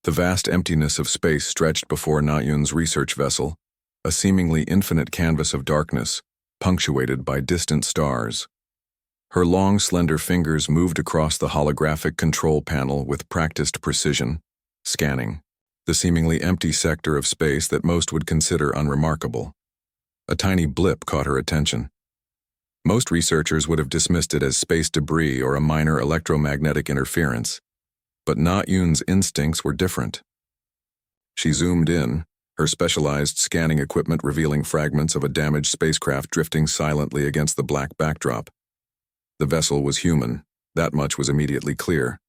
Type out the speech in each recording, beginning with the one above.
The vast emptiness of space stretched before Na-Yun's research vessel, a seemingly infinite canvas of darkness, punctuated by distant stars. Her long, slender fingers moved across the holographic control panel with practiced precision, scanning the seemingly empty sector of space that most would consider unremarkable. A tiny blip caught her attention. Most researchers would have dismissed it as space debris or a minor electromagnetic interference, but Na-Yun's instincts were different. She zoomed in, her specialized scanning equipment revealing fragments of a damaged spacecraft drifting silently against the black backdrop. The vessel was human, that much was immediately clear.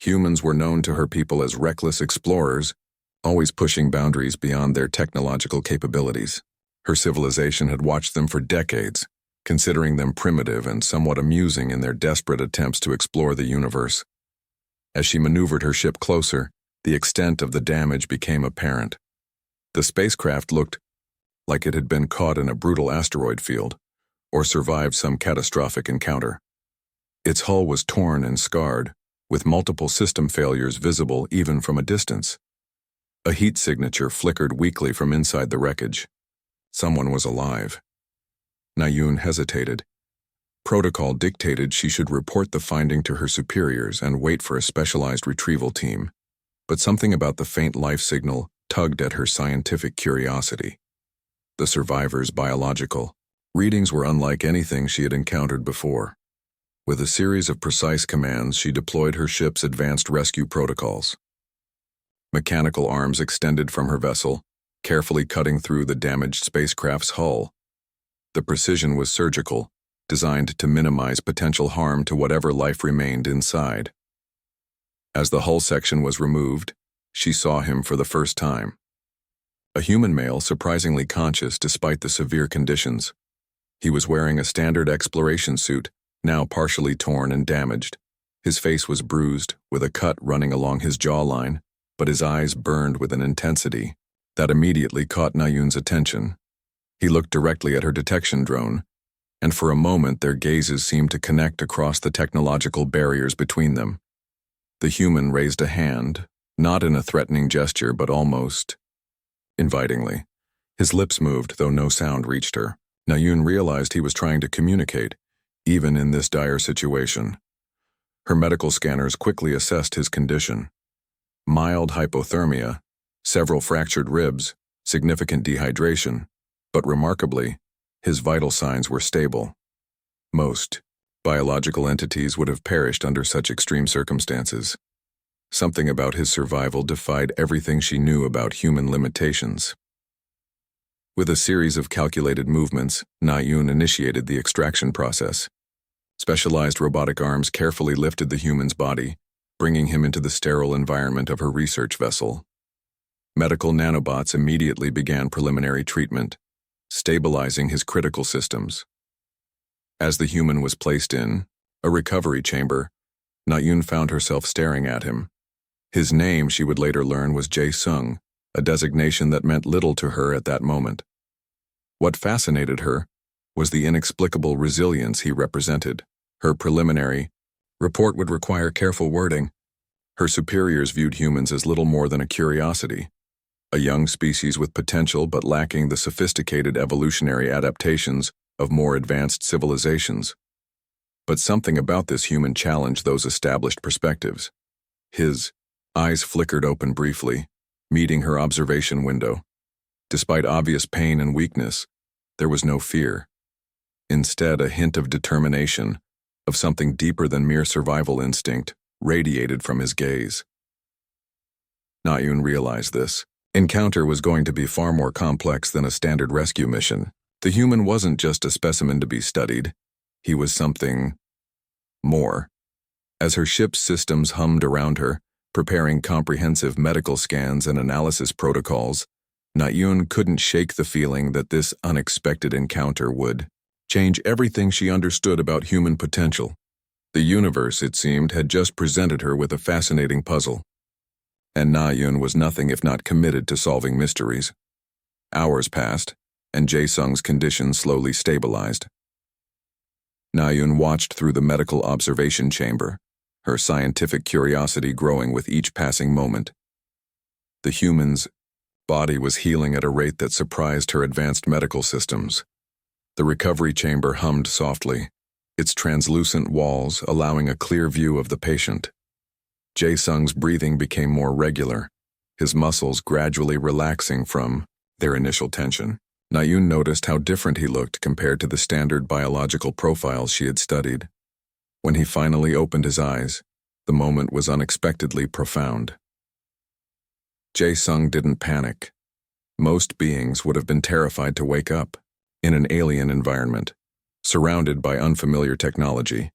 Humans were known to her people as reckless explorers, always pushing boundaries beyond their technological capabilities. Her civilization had watched them for decades, considering them primitive and somewhat amusing in their desperate attempts to explore the universe. As she maneuvered her ship closer, the extent of the damage became apparent. The spacecraft looked like it had been caught in a brutal asteroid field, or survived some catastrophic encounter. Its hull was torn and scarred, with multiple system failures visible even from a distance. A heat signature flickered weakly from inside the wreckage. Someone was alive. Na-Yun hesitated. Protocol dictated she should report the finding to her superiors and wait for a specialized retrieval team, but something about the faint life signal tugged at her scientific curiosity. The survivor's biological readings were unlike anything she had encountered before. With a series of precise commands, she deployed her ship's advanced rescue protocols. Mechanical arms extended from her vessel, carefully cutting through the damaged spacecraft's hull. The precision was surgical, designed to minimize potential harm to whatever life remained inside. As the hull section was removed, she saw him for the first time. A human male surprisingly conscious despite the severe conditions. He was wearing a standard exploration suit, now partially torn and damaged. His face was bruised, with a cut running along his jawline, but his eyes burned with an intensity that immediately caught Na-Yun's attention. He looked directly at her detection drone, and for a moment their gazes seemed to connect across the technological barriers between them. The human raised a hand, not in a threatening gesture but almost invitingly. His lips moved, though no sound reached her. Na-Yun realized he was trying to communicate, even in this dire situation. Her medical scanners quickly assessed his condition. Mild hypothermia, several fractured ribs, significant dehydration, but remarkably, his vital signs were stable. Most biological entities would have perished under such extreme circumstances. Something about his survival defied everything she knew about human limitations. With a series of calculated movements, Na-Yun initiated the extraction process. Specialized robotic arms carefully lifted the human's body, bringing him into the sterile environment of her research vessel. Medical nanobots immediately began preliminary treatment, stabilizing his critical systems. As the human was placed in a recovery chamber, Na-Yun found herself staring at him. His name, she would later learn, was Jae-sung, a designation that meant little to her at that moment. What fascinated her was the inexplicable resilience he represented. Her preliminary report would require careful wording. Her superiors viewed humans as little more than a curiosity, a young species with potential but lacking the sophisticated evolutionary adaptations of more advanced civilizations. But something about this human challenged those established perspectives. His eyes flickered open briefly, meeting her observation window. Despite obvious pain and weakness, there was no fear. Instead, a hint of determination, of something deeper than mere survival instinct, radiated from his gaze. Na-Yun realized this. Encounter was going to be far more complex than a standard rescue mission. The human wasn't just a specimen to be studied. He was something more. As her ship's systems hummed around her, preparing comprehensive medical scans and analysis protocols, Na-Yun couldn't shake the feeling that this unexpected encounter would change everything she understood about human potential. The universe, it seemed, had just presented her with a fascinating puzzle. And Na-Yun was nothing if not committed to solving mysteries. Hours passed, and Jae-sung's condition slowly stabilized. Na-Yun watched through the medical observation chamber, her scientific curiosity growing with each passing moment. The human's body was healing at a rate that surprised her advanced medical systems. The recovery chamber hummed softly, its translucent walls allowing a clear view of the patient. Jae-sung's breathing became more regular, his muscles gradually relaxing from their initial tension. Na-yoon noticed how different he looked compared to the standard biological profiles she had studied. When he finally opened his eyes, the moment was unexpectedly profound. Jae-sung didn't panic. Most beings would have been terrified to wake up in an alien environment, surrounded by unfamiliar technology.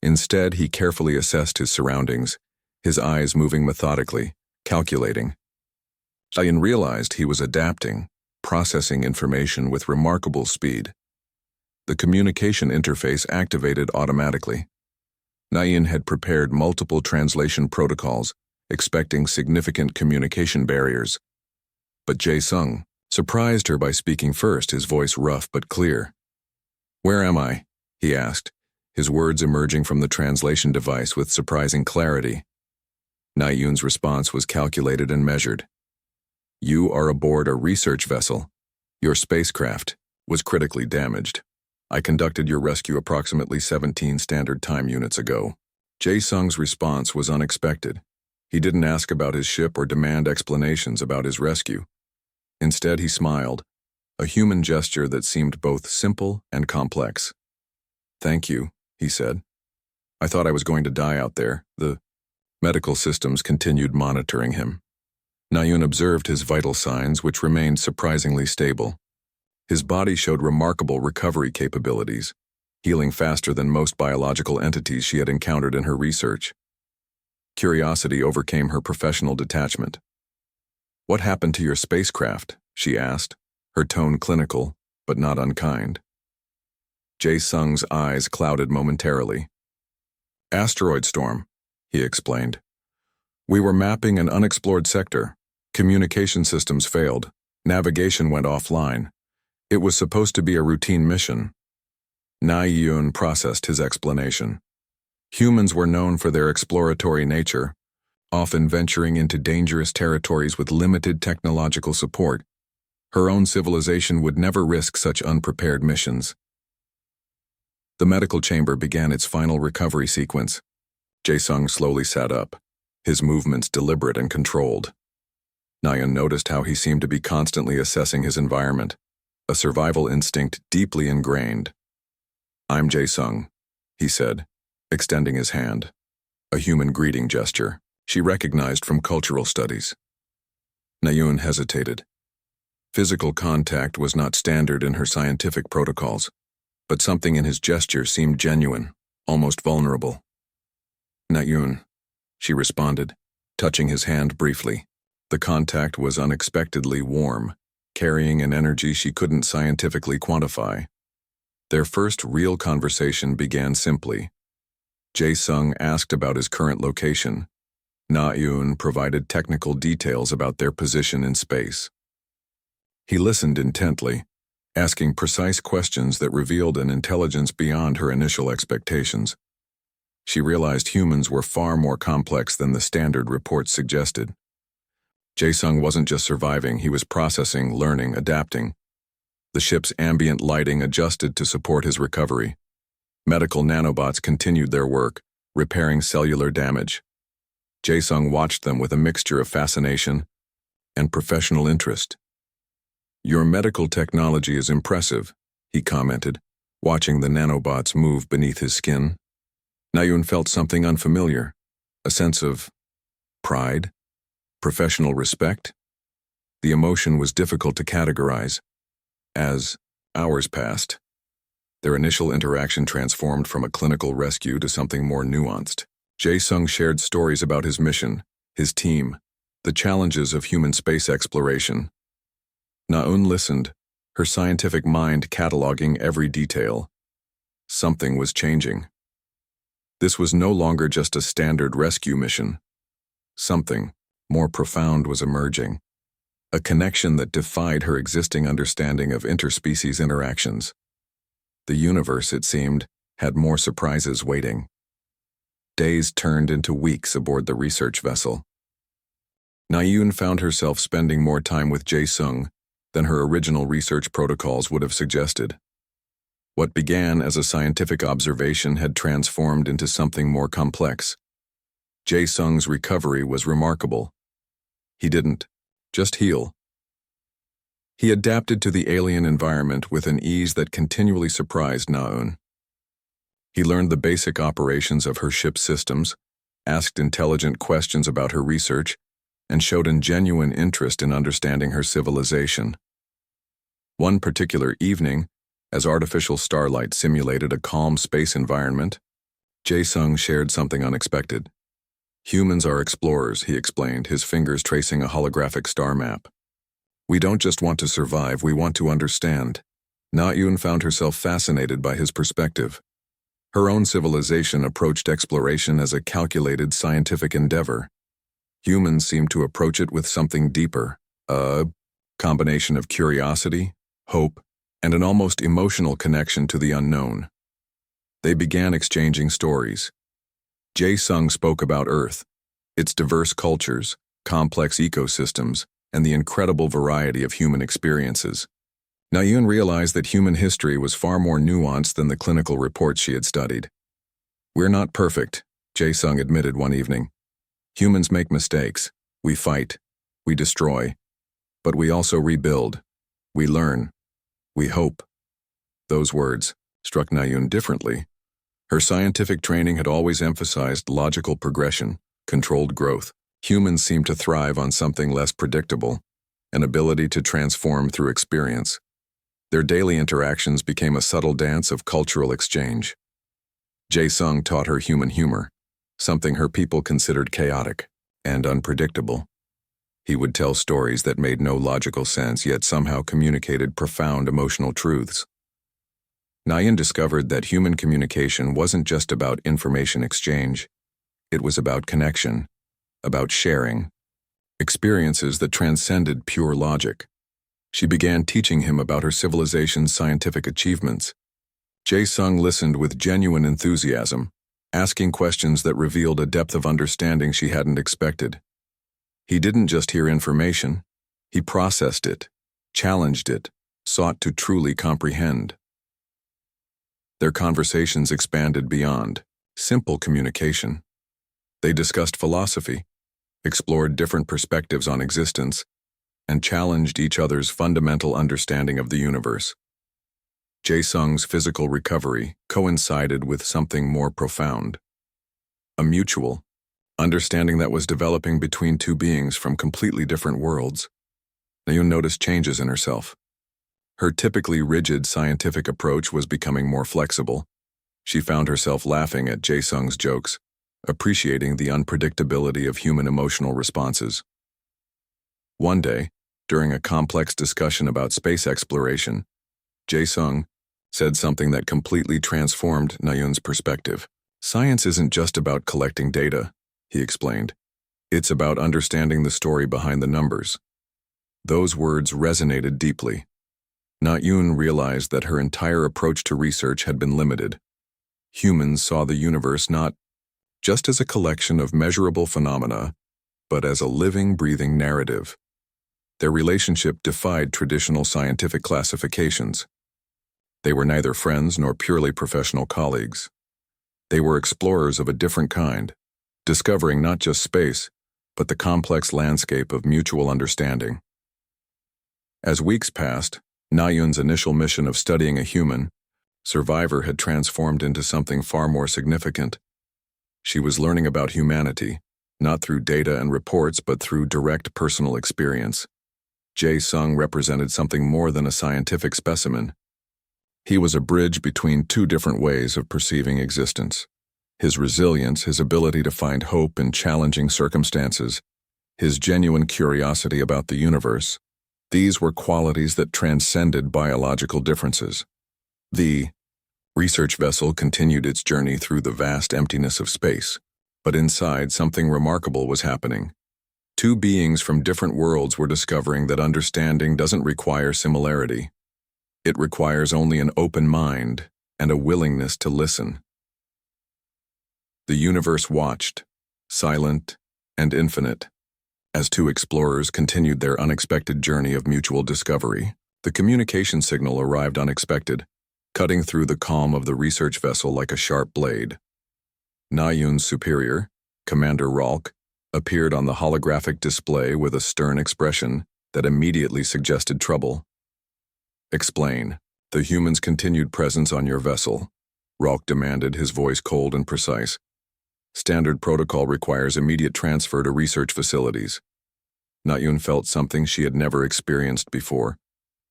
Instead, he carefully assessed his surroundings, his eyes moving methodically, calculating. Na-yoon realized he was adapting, processing information with remarkable speed. The communication interface activated automatically. Na-yoon had prepared multiple translation protocols, expecting significant communication barriers. But Jae-sung surprised her by speaking first, his voice rough but clear. "Where am I?" he asked, his words emerging from the translation device with surprising clarity. Na-yoon's response was calculated and measured. "You are aboard a research vessel. Your spacecraft was critically damaged. I conducted your rescue approximately 17 standard time units ago." Jae-sung's response was unexpected. He didn't ask about his ship or demand explanations about his rescue. Instead, he smiled, a human gesture that seemed both simple and complex. "Thank you," he said. "I thought I was going to die out there." The medical systems continued monitoring him. Na-yoon observed his vital signs, which remained surprisingly stable. His body showed remarkable recovery capabilities, healing faster than most biological entities she had encountered in her research. Curiosity overcame her professional detachment. "What happened to your spacecraft?" she asked, her tone clinical, but not unkind. Jae-sung's eyes clouded momentarily. "Asteroid storm," he explained. "We were mapping an unexplored sector. Communication systems failed. Navigation went offline. It was supposed to be a routine mission." Na-yoon processed his explanation. Humans were known for their exploratory nature, often venturing into dangerous territories with limited technological support. Her own civilization would never risk such unprepared missions. The medical chamber began its final recovery sequence. Jae-sung slowly sat up, his movements deliberate and controlled. Na-yoon noticed how he seemed to be constantly assessing his environment, a survival instinct deeply ingrained. "I'm Jae-sung," he said, extending his hand, a human greeting gesture she recognized from cultural studies. Na-yoon hesitated. Physical contact was not standard in her scientific protocols, but something in his gesture seemed genuine, almost vulnerable. "Na-yoon," she responded, touching his hand briefly. The contact was unexpectedly warm, carrying an energy she couldn't scientifically quantify. Their first real conversation began simply. Jae-sung asked about his current location. Na-yoon provided technical details about their position in space. He listened intently, asking precise questions that revealed an intelligence beyond her initial expectations. She realized humans were far more complex than the standard reports suggested. Jae-sung wasn't just surviving, he was processing, learning, adapting. The ship's ambient lighting adjusted to support his recovery. Medical nanobots continued their work, repairing cellular damage. Jae-sung watched them with a mixture of fascination and professional interest. "Your medical technology is impressive," he commented, watching the nanobots move beneath his skin. Na-yoon felt something unfamiliar, a sense of pride, professional respect. The emotion was difficult to categorize. As hours passed, their initial interaction transformed from a clinical rescue to something more nuanced. Jae-sung shared stories about his mission, his team, the challenges of human space exploration. Na-yoon listened, her scientific mind cataloging every detail. Something was changing. This was no longer just a standard rescue mission. Something more profound was emerging, a connection that defied her existing understanding of interspecies interactions. The universe, it seemed, had more surprises waiting. Days turned into weeks aboard the research vessel. Na-Yun found herself spending more time with Jae-sung than her original research protocols would have suggested. What began as a scientific observation had transformed into something more complex. Jae-sung's recovery was remarkable. He didn't just heal. He adapted to the alien environment with an ease that continually surprised Na-Eun. He learned the basic operations of her ship's systems, asked intelligent questions about her research, and showed a genuine interest in understanding her civilization. One particular evening, as artificial starlight simulated a calm space environment, Jae-sung shared something unexpected. "Humans are explorers," he explained, his fingers tracing a holographic star map. "We don't just want to survive, we want to understand." Na-Eun found herself fascinated by his perspective. Her own civilization approached exploration as a calculated scientific endeavor. Humans seemed to approach it with something deeper, a combination of curiosity, hope, and an almost emotional connection to the unknown. They began exchanging stories. Jae-sung spoke about Earth, its diverse cultures, complex ecosystems, and the incredible variety of human experiences. Na-Eun realized that human history was far more nuanced than the clinical reports she had studied. "We're not perfect," Jae-sung admitted one evening. "Humans make mistakes. We fight. We destroy. But we also rebuild. We learn. We hope." Those words struck Na-Eun differently. Her scientific training had always emphasized logical progression, controlled growth. Humans seemed to thrive on something less predictable, an ability to transform through experience. Their daily interactions became a subtle dance of cultural exchange. Jae-sung taught her human humor, something her people considered chaotic and unpredictable. He would tell stories that made no logical sense yet somehow communicated profound emotional truths. Na-Eun discovered that human communication wasn't just about information exchange. It was about connection, about sharing, experiences that transcended pure logic. She began teaching him about her civilization's scientific achievements. Jae-sung listened with genuine enthusiasm, asking questions that revealed a depth of understanding she hadn't expected. He didn't just hear information, he processed it, challenged it, sought to truly comprehend. Their conversations expanded beyond simple communication. They discussed philosophy, explored different perspectives on existence, and challenged each other's fundamental understanding of the universe. Jae-sung's physical recovery coincided with something more profound. A mutual understanding that was developing between two beings from completely different worlds. Na-Eun noticed changes in herself. Her typically rigid scientific approach was becoming more flexible. She found herself laughing at Jae-sung's jokes, appreciating the unpredictability of human emotional responses. One day, during a complex discussion about space exploration, Jae-sung said something that completely transformed Na-Eun's perspective. "Science isn't just about collecting data," he explained. "It's about understanding the story behind the numbers." Those words resonated deeply. Na-Eun realized that her entire approach to research had been limited. Humans saw the universe not just as a collection of measurable phenomena, but as a living, breathing narrative. Their relationship defied traditional scientific classifications. They were neither friends nor purely professional colleagues. They were explorers of a different kind, discovering not just space, but the complex landscape of mutual understanding. As weeks passed, Na-Eun's initial mission of studying a human survivor had transformed into something far more significant. She was learning about humanity, not through data and reports, but through direct personal experience. Jae-sung represented something more than a scientific specimen. He was a bridge between two different ways of perceiving existence. His resilience, his ability to find hope in challenging circumstances, his genuine curiosity about the universe, these were qualities that transcended biological differences. The research vessel continued its journey through the vast emptiness of space, but inside something remarkable was happening. Two beings from different worlds were discovering that understanding doesn't require similarity. It requires only an open mind and a willingness to listen. The universe watched, silent and infinite. As two explorers continued their unexpected journey of mutual discovery, the communication signal arrived unexpected, cutting through the calm of the research vessel like a sharp blade. Na-Yun's superior, Commander Ralk, appeared on the holographic display with a stern expression that immediately suggested trouble. "Explain the humans' continued presence on your vessel," Ralk demanded, his voice cold and precise. "Standard protocol requires immediate transfer to research facilities." Na-Yun felt something she had never experienced before.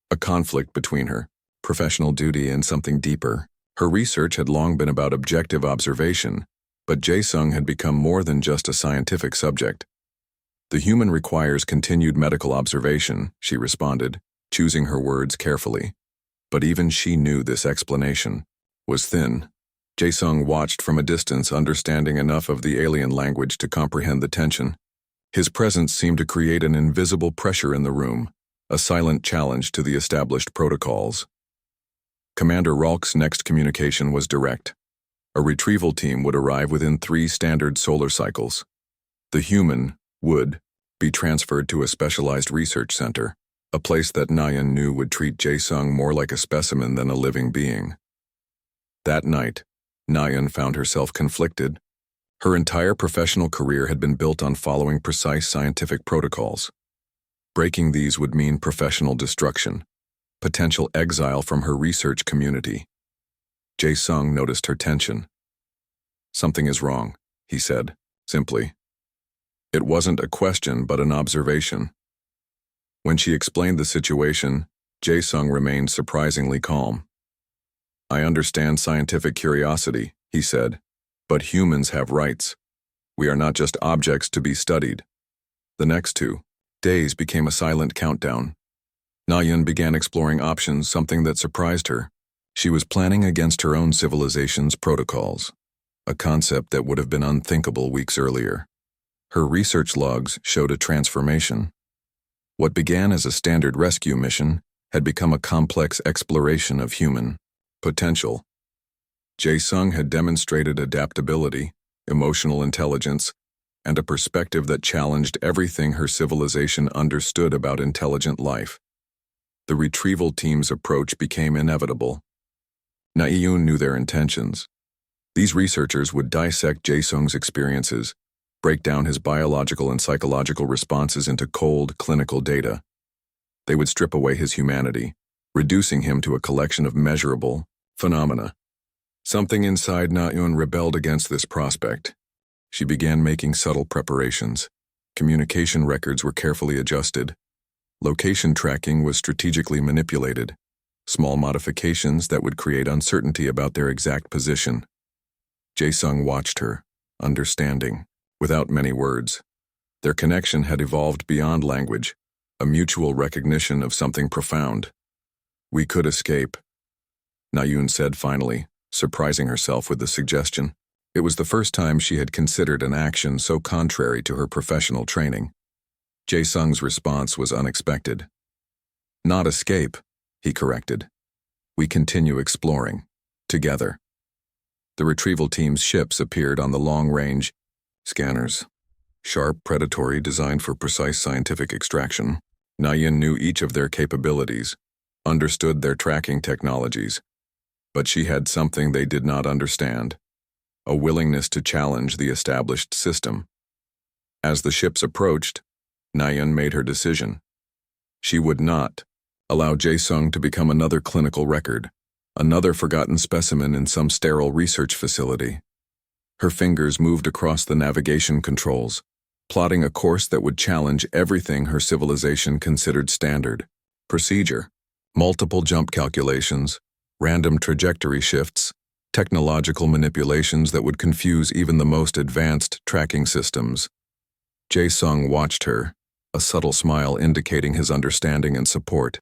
A conflict between her professional duty and something deeper. Her research had long been about objective observation, but Jae-sung had become more than just a scientific subject. "The human requires continued medical observation," she responded, choosing her words carefully. But even she knew this explanation was thin. Jae-sung watched from a distance, understanding enough of the alien language to comprehend the tension. His presence seemed to create an invisible pressure in the room, a silent challenge to the established protocols. Commander Ralk's next communication was direct. A retrieval team would arrive within 3 standard solar cycles. The human would be transferred to a specialized research center, a place that Na-Yun knew would treat Jae-sung more like a specimen than a living being. That night, Na-Yun found herself conflicted. Her entire professional career had been built on following precise scientific protocols. Breaking these would mean professional destruction, potential exile from her research community. Jae-sung noticed her tension. "Something is wrong," he said, simply. It wasn't a question but an observation. When she explained the situation, Jae-sung remained surprisingly calm. "I understand scientific curiosity," he said, "but humans have rights. We are not just objects to be studied." The next 2 days became a silent countdown. Na-Yun began exploring options, something that surprised her. She was planning against her own civilization's protocols, a concept that would have been unthinkable weeks earlier. Her research logs showed a transformation. What began as a standard rescue mission had become a complex exploration of human potential. Jae-sung had demonstrated adaptability, emotional intelligence, and a perspective that challenged everything her civilization understood about intelligent life. The retrieval team's approach became inevitable. Na-Yun knew their intentions. These researchers would dissect Jae-sung's experiences, break down his biological and psychological responses into cold, clinical data. They would strip away his humanity, reducing him to a collection of measurable phenomena. Something inside Na-Yun rebelled against this prospect. She began making subtle preparations. Communication records were carefully adjusted. Location tracking was strategically manipulated. Small modifications that would create uncertainty about their exact position. Jae-sung watched her, understanding, without many words. Their connection had evolved beyond language, a mutual recognition of something profound. "We could escape," Na-Yun said finally, surprising herself with the suggestion. It was the first time she had considered an action so contrary to her professional training. Jae-sung's response was unexpected. "Not escape," he corrected. "We continue exploring. Together." The retrieval team's ships appeared on the long-range scanners. Sharp, predatory, designed for precise scientific extraction. Na-Yun knew each of their capabilities, understood their tracking technologies. But she had something they did not understand: a willingness to challenge the established system. As the ships approached, Na-Yun made her decision. She would not allow Jae-sung to become another clinical record, another forgotten specimen in some sterile research facility. Her fingers moved across the navigation controls, plotting a course that would challenge everything her civilization considered standard. Procedure: multiple jump calculations, random trajectory shifts, technological manipulations that would confuse even the most advanced tracking systems. Jae-sung watched her, a subtle smile indicating his understanding and support.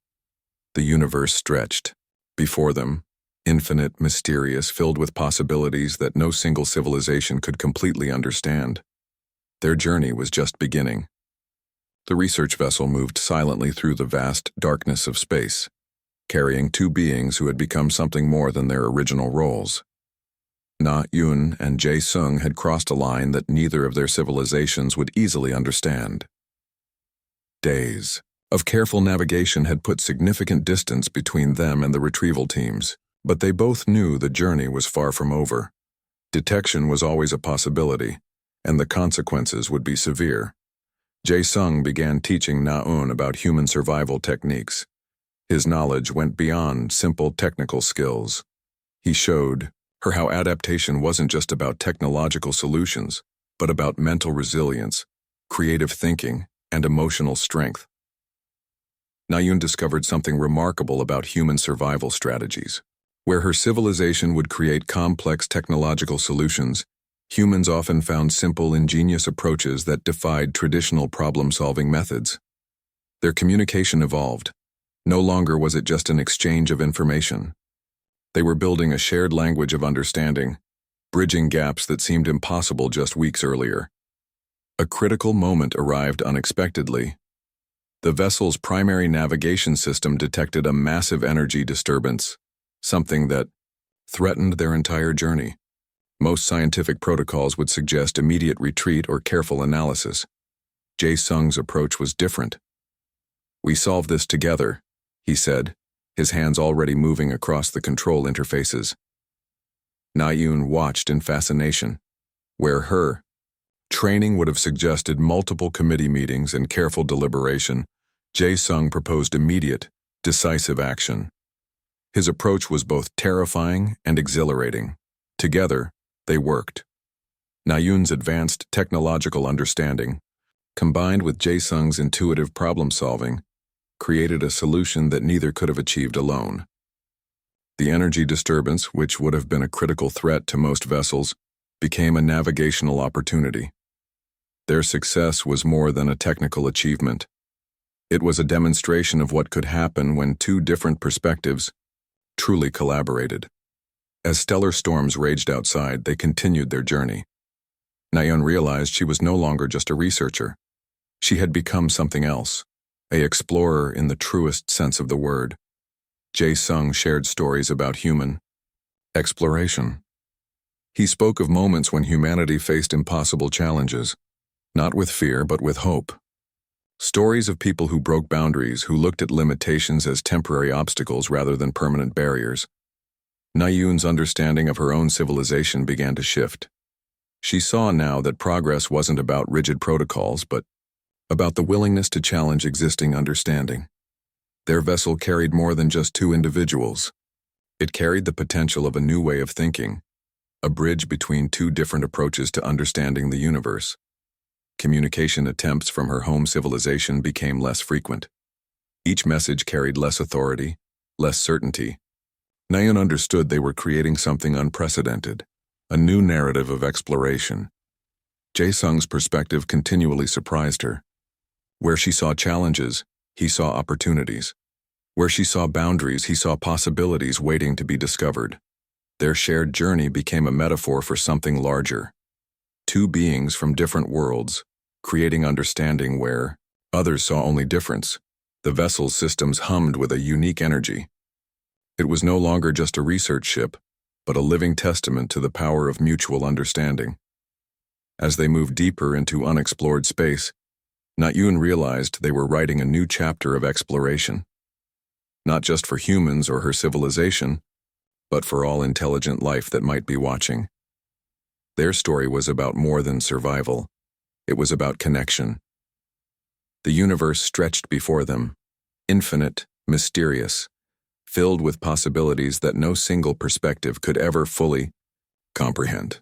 The universe stretched. Before them, infinite, mysterious, filled with possibilities that no single civilization could completely understand. Their journey was just beginning. The research vessel moved silently through the vast darkness of space, carrying 2 beings who had become something more than their original roles. Na-Yun and Jae-sung had crossed a line that neither of their civilizations would easily understand. Days of careful navigation had put significant distance between them and the retrieval teams, but they both knew the journey was far from over. Detection was always a possibility, and the consequences would be severe. Jae-sung began teaching Na-eun about human survival techniques. His knowledge went beyond simple technical skills. He showed her how adaptation wasn't just about technological solutions, but about mental resilience, creative thinking, and emotional strength. Na-eun discovered something remarkable about human survival strategies. Where her civilization would create complex technological solutions, humans often found simple, ingenious approaches that defied traditional problem-solving methods. Their communication evolved. No longer was it just an exchange of information. They were building a shared language of understanding, bridging gaps that seemed impossible just weeks earlier. A critical moment arrived unexpectedly. The vessel's primary navigation system detected a massive energy disturbance, something that threatened their entire journey. Most scientific protocols would suggest immediate retreat or careful analysis. Jae-sung's approach was different. "We solve this together," he said, his hands already moving across the control interfaces. Na-eun watched in fascination. Where her training would have suggested multiple committee meetings and careful deliberation, Jae-sung proposed immediate, decisive action. His approach was both terrifying and exhilarating. Together, they worked. Na-eun's advanced technological understanding, combined with Jae-sung's intuitive problem-solving, created a solution that neither could have achieved alone. The energy disturbance, which would have been a critical threat to most vessels, became a navigational opportunity. Their success was more than a technical achievement. It was a demonstration of what could happen when two different perspectives truly collaborated. As stellar storms raged outside, they continued their journey. Na-eun realized she was no longer just a researcher. She had become something else, an explorer in the truest sense of the word. Jae-sung shared stories about human exploration. He spoke of moments when humanity faced impossible challenges, not with fear but with hope. Stories of people who broke boundaries, who looked at limitations as temporary obstacles rather than permanent barriers. Na-eun's understanding of her own civilization began to shift. She saw now that progress wasn't about rigid protocols, but about the willingness to challenge existing understanding. Their vessel carried more than just two individuals. It carried the potential of a new way of thinking, a bridge between two different approaches to understanding the universe. Communication attempts from her home civilization became less frequent. Each message carried less authority, less certainty. Na-eun understood they were creating something unprecedented, a new narrative of exploration. Jae-sung's perspective continually surprised her. Where she saw challenges, he saw opportunities. Where she saw boundaries, he saw possibilities waiting to be discovered. Their shared journey became a metaphor for something larger. Two beings from different worlds, creating understanding where others saw only difference. The vessel's systems hummed with a unique energy. It was no longer just a research ship, but a living testament to the power of mutual understanding. As they moved deeper into unexplored space, Na-eun realized they were writing a new chapter of exploration. Not just for humans or her civilization, but for all intelligent life that might be watching. Their story was about more than survival. It was about connection. The universe stretched before them, infinite, mysterious, filled with possibilities that no single perspective could ever fully comprehend.